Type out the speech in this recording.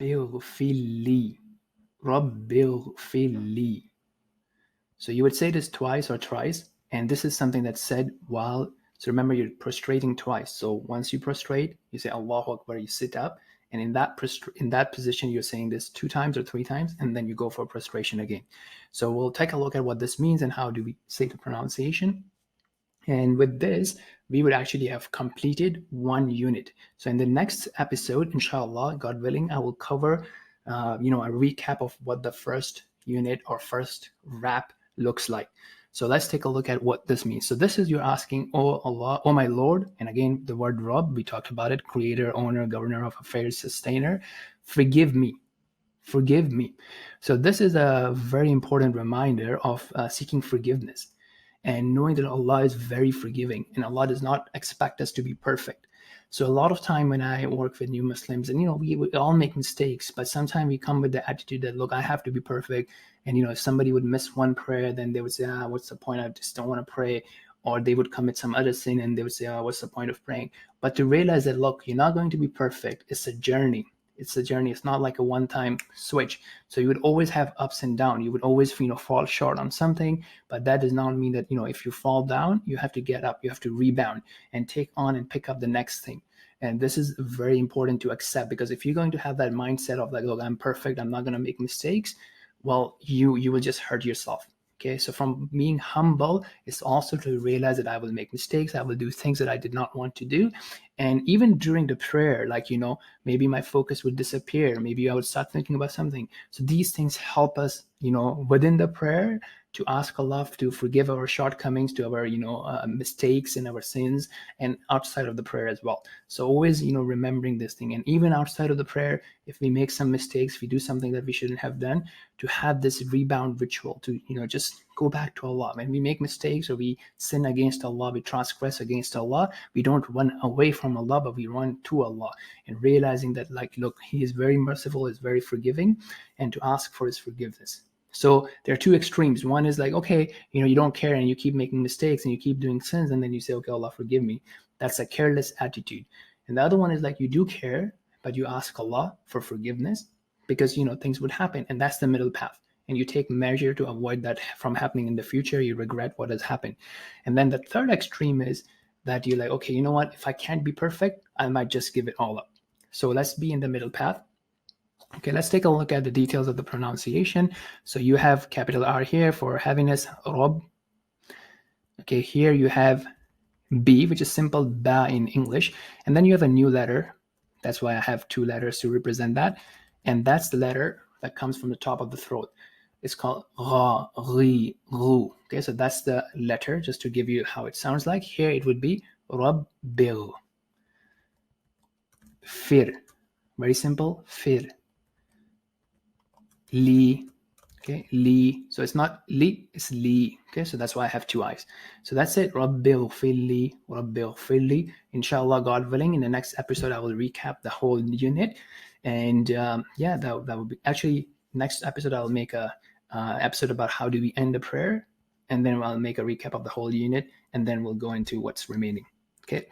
اغفر لي. رب اغفر لي. So you would say this twice or thrice, and this is something that's said while, so remember you're prostrating twice. So once you prostrate, you say Allahu Akbar, you sit up, and in that position you're saying this 2 times or 3 times, and then you go for prostration again. So we'll take a look at what this means and how do we say the pronunciation. And with this, we would actually have completed one unit. So in the next episode, inshallah, God willing, I will cover, a recap of what the first unit or first rap looks like. So let's take a look at what this means. So this is you're asking, oh Allah, oh my Lord, and again, the word Rab, we talked about it, creator, owner, governor of affairs, sustainer, forgive me. Forgive me. So this is a very important reminder of seeking forgiveness and knowing that Allah is very forgiving and Allah does not expect us to be perfect. So a lot of time when I work with new Muslims, and we all make mistakes, but sometimes we come with the attitude that, look, I have to be perfect. And if somebody would miss one prayer, then they would say, what's the point? I just don't want to pray. Or they would commit some other sin and they would say, what's the point of praying? But to realize that, look, you're not going to be perfect. It's a journey. It's a journey. It's not like a one-time switch. So you would always have ups and downs. You would always, fall short on something, but that does not mean that, if you fall down, you have to get up, you have to rebound and take on and pick up the next thing. And this is very important to accept, because if you're going to have that mindset of like, look, I'm perfect, I'm not going to make mistakes, well, you will just hurt yourself. Okay, so from being humble is also to realize that I will make mistakes, I will do things that I did not want to do. And even during the prayer, like, maybe my focus would disappear, maybe I would start thinking about something. So these things help us, within the prayer, to ask Allah to forgive our shortcomings, to our, mistakes and our sins, and outside of the prayer as well. So always, remembering this thing. And even outside of the prayer, if we make some mistakes, if we do something that we shouldn't have done, to have this rebound ritual, to, just go back to Allah. When we make mistakes or we sin against Allah, we transgress against Allah, we don't run away from Allah, but we run to Allah, and realizing that, like, look, He is very merciful, is very forgiving, and to ask for His forgiveness. So there are two extremes. One is like, okay, you don't care and you keep making mistakes and you keep doing sins, and then you say, okay, Allah, forgive me. That's a careless attitude. And the other one is like, you do care, but you ask Allah for forgiveness because, things would happen. And that's the middle path. And you take measure to avoid that from happening in the future. You regret what has happened. And then the third extreme is that you're like, okay, you know what? If I can't be perfect, I might just give it all up. So let's be in the middle path. Okay, let's take a look at the details of the pronunciation. So you have capital R here for heaviness, Rab. Okay, here you have B, which is simple ba in English. And then you have a new letter. That's why I have 2 letters to represent that. And that's the letter that comes from the top of the throat. It's called Ra, Ri, Ru. Okay, so that's the letter, just to give you how it sounds like. Here it would be Rab Bigh. Fir. Very simple. Fir. Li. Okay, Li. So it's not Li, it's Li. Okay, so that's why I have 2 eyes. So that's it. Rab Bigh li, Rab Bigh li. Inshallah, God willing, in the next episode, I will recap the whole unit. And that will be actually next episode. I'll make a episode about how do we end the prayer, and then I'll make a recap of the whole unit, and then we'll go into what's remaining. Okay.